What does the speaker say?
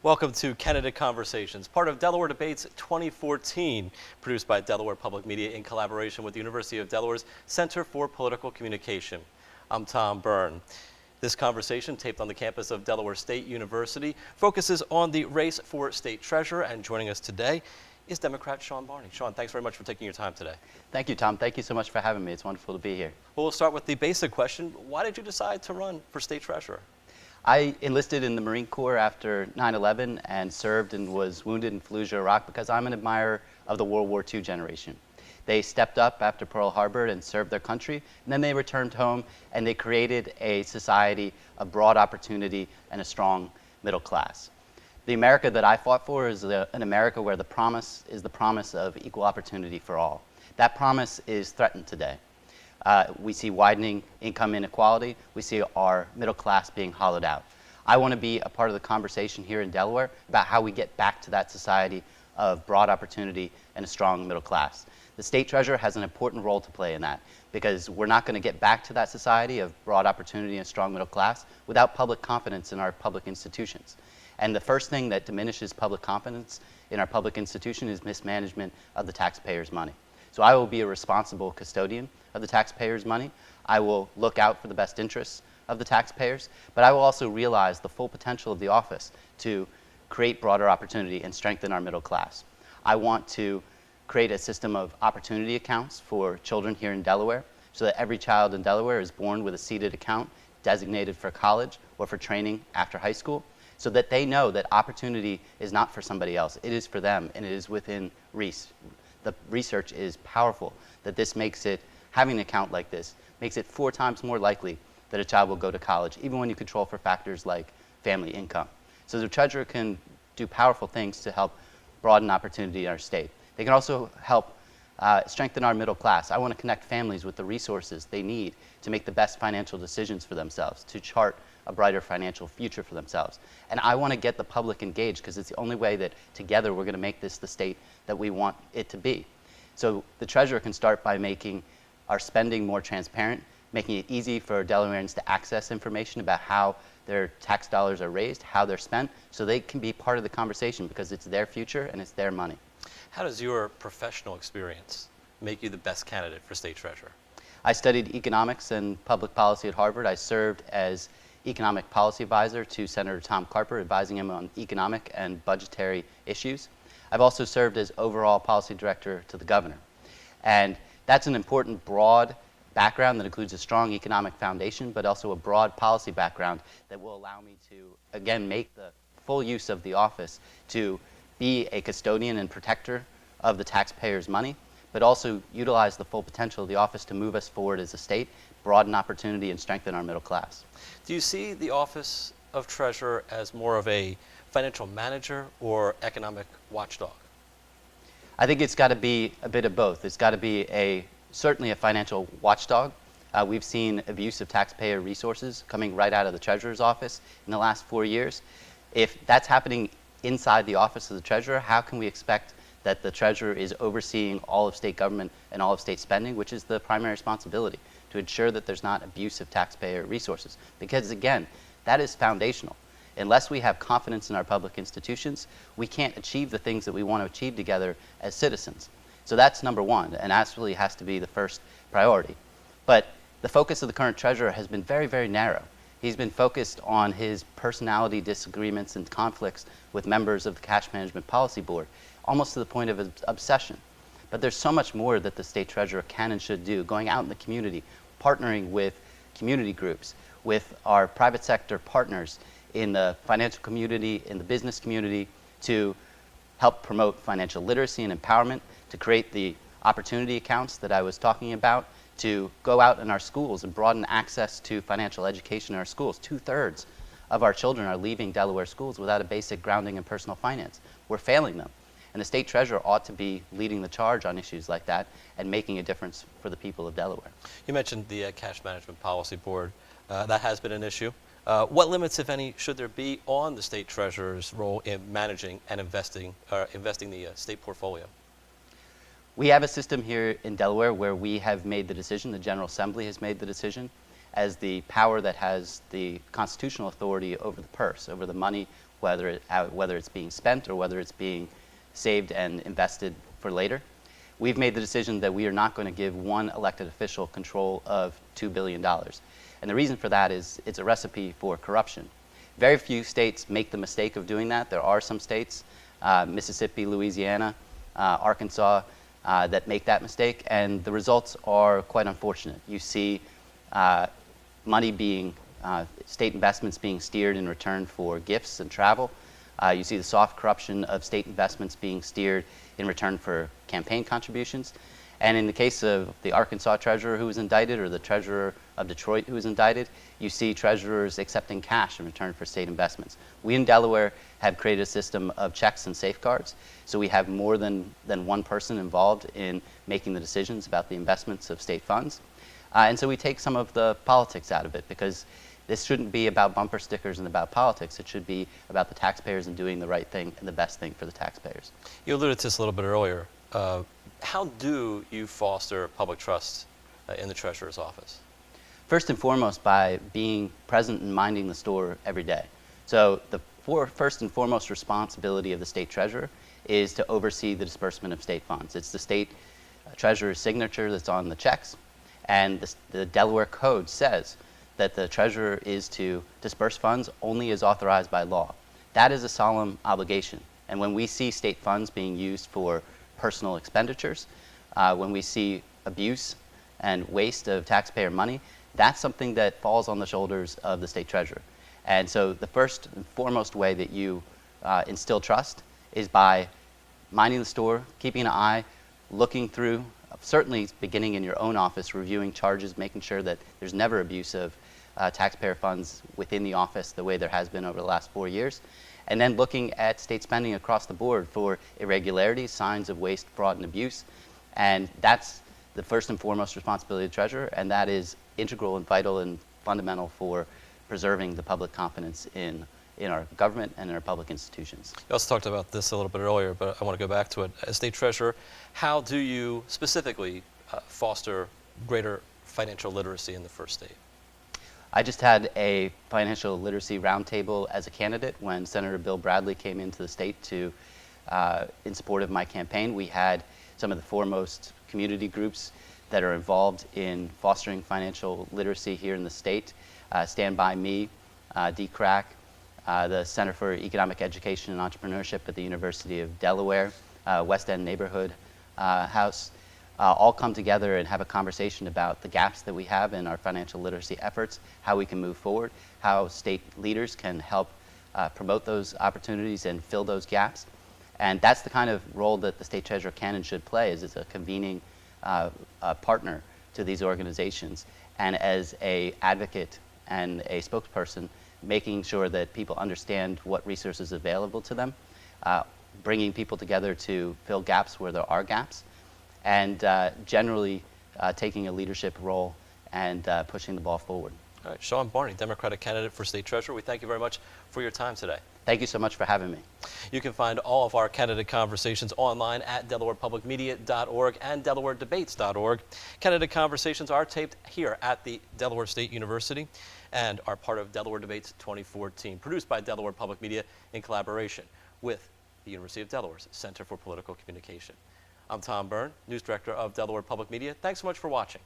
Welcome to Candidate Conversations, part of Delaware Debates 2014, produced by Delaware Public Media in collaboration with the University of Delaware's Center for Political Communication. I'm Tom Byrne. This conversation, taped on the campus of Delaware State University, focuses on the race for state treasurer, and joining us today is Democrat Sean Barney. Sean, thanks very much for taking your time today. Thank you, Tom. Thank you so much for having me. It's wonderful to be here. Well, we'll start with the basic question. Why did you decide to run for state treasurer? I enlisted in the Marine Corps after 9/11 and served and was wounded in Fallujah, Iraq, because I'm an admirer of the World War II generation. They stepped up after Pearl Harbor and served their country, and then they returned home and they created a society of broad opportunity and a strong middle class. The America that I fought for is an America where the promise is the promise of equal opportunity for all. That promise is threatened today. We see widening income inequality. We see our middle class being hollowed out. I want to be a part of the conversation here in Delaware about how we get back to that society of broad opportunity and a strong middle class. The state treasurer has an important role to play in that, because we're not going to get back to that society of broad opportunity and strong middle class without public confidence in our public institutions. And the first thing that diminishes public confidence in our public institution is mismanagement of the taxpayers' money. So I will be a responsible custodian of the taxpayers' money. I will look out for the best interests of the taxpayers, but I will also realize the full potential of the office to create broader opportunity and strengthen our middle class. I want to create a system of opportunity accounts for children here in Delaware, so that every child in Delaware is born with a seeded account designated for college or for training after high school, so that they know that opportunity is not for somebody else. It is for them, and it is within reach. The research is powerful that this makes it, having an account like this, makes it 4 times more likely that a child will go to college, even when you control for factors like family income. So the treasurer can do powerful things to help broaden opportunity in our state. They can also help strengthen our middle class. I want to connect families with the resources they need to make the best financial decisions for themselves, to chart a brighter financial future for themselves. And I want to get the public engaged, because it's the only way that together we're going to make this the state that we want it to be. So the treasurer can start by making our spending more transparent, making it easy for Delawareans to access information about how their tax dollars are raised, how they're spent, so they can be part of the conversation, because it's their future and it's their money. How does your professional experience make you the best candidate for state treasurer? I studied economics and public policy at Harvard. I served as economic policy advisor to Senator Tom Carper, advising him on economic and budgetary issues. I've also served as overall policy director to the governor. And that's an important broad background that includes a strong economic foundation, but also a broad policy background that will allow me to, again, make the full use of the office to be a custodian and protector of the taxpayers' money, but also utilize the full potential of the office to move us forward as a state, broaden opportunity, and strengthen our middle class. Do you see the office of treasurer as more of a financial manager or economic watchdog? I think it's got to be a bit of both. It's got to be certainly a financial watchdog. We've seen abuse of taxpayer resources coming right out of the treasurer's office in the last 4 years. If that's happening inside the office of the treasurer, how can we expect that the treasurer is overseeing all of state government and all of state spending, which is the primary responsibility, to ensure that there's not abuse of taxpayer resources? Because again, that is foundational. Unless we have confidence in our public institutions, we can't achieve the things that we want to achieve together as citizens. So that's number one, and that really has to be the first priority. But the focus of the current treasurer has been very, very narrow. He's been focused on his personality disagreements and conflicts with members of the Cash Management Policy Board, almost to the point of obsession. But there's so much more that the state treasurer can and should do, going out in the community, partnering with community groups, with our private sector partners in the financial community, in the business community, to help promote financial literacy and empowerment, to create the opportunity accounts that I was talking about, to go out in our schools and broaden access to financial education in our schools. 2/3 of our children are leaving Delaware schools without a basic grounding in personal finance. We're failing them. And the state treasurer ought to be leading the charge on issues like that and making a difference for the people of Delaware. You mentioned the Cash Management Policy Board. That has been an issue. What limits, if any, should there be on the state treasurer's role in managing and investing the state portfolio? We have a system here in Delaware where we have made the decision, the General Assembly has made the decision, as the power that has the constitutional authority over the purse, over the money whether it's being spent or whether it's being saved and invested for later. We've made the decision that we are not going to give one elected official control of $2 billion. And the reason for that is it's a recipe for corruption. Very few states make the mistake of doing that. There are some states, Mississippi, Louisiana, Arkansas, that make that mistake, and the results are quite unfortunate. You see money being, state investments being steered in return for gifts and travel. You see the soft corruption of state investments being steered in return for campaign contributions. And in the case of the Arkansas treasurer who was indicted, or the treasurer of Detroit who was indicted, you see treasurers accepting cash in return for state investments. We in Delaware have created a system of checks and safeguards, so we have more than one person involved in making the decisions about the investments of state funds. And so we take some of the politics out of it, because this shouldn't be about bumper stickers and about politics. It should be about the taxpayers and doing the right thing and the best thing for the taxpayers. You alluded to this a little bit earlier. How do you foster public trust in the treasurer's office? First and foremost, by being present and minding the store every day. So the first and foremost responsibility of the state treasurer is to oversee the disbursement of state funds. It's the state treasurer's signature that's on the checks, and the Delaware Code says that the treasurer is to disperse funds only as authorized by law. That is a solemn obligation. And when we see state funds being used for personal expenditures, when we see abuse and waste of taxpayer money, that's something that falls on the shoulders of the state treasurer. And so the first and foremost way that you instill trust is by minding the store, keeping an eye, looking through, certainly beginning in your own office, reviewing charges, making sure that there's never abuse of taxpayer funds within the office the way there has been over the last 4 years. And then looking at state spending across the board for irregularities, signs of waste, fraud, and abuse. And that's the first and foremost responsibility of the treasurer, and that is integral and vital and fundamental for preserving the public confidence in our government and in our public institutions. You also talked about this a little bit earlier, but I want to go back to it. As state treasurer, how do you specifically foster greater financial literacy in the first state? I just had a financial literacy roundtable as a candidate when Senator Bill Bradley came into the state in support of my campaign. We had some of the foremost community groups that are involved in fostering financial literacy here in the state. Stand By Me, DCRAC, the Center for Economic Education and Entrepreneurship at the University of Delaware, West End Neighborhood House, all come together and have a conversation about the gaps that we have in our financial literacy efforts, how we can move forward, how state leaders can help promote those opportunities and fill those gaps. And that's the kind of role that the state treasurer can and should play, is as a convening partner to these organizations, and as an advocate and a spokesperson, making sure that people understand what resources are available to them, bringing people together to fill gaps where there are gaps, and generally taking a leadership role and pushing the ball forward. All right, Sean Barney, Democratic candidate for state treasurer. We thank you very much for your time today. Thank you so much for having me. You can find all of our candidate conversations online at DelawarePublicMedia.org and DelawareDebates.org. Candidate conversations are taped here at the Delaware State University and are part of Delaware Debates 2014, produced by Delaware Public Media in collaboration with the University of Delaware's Center for Political Communication. I'm Tom Byrne, News Director of Delaware Public Media. Thanks so much for watching.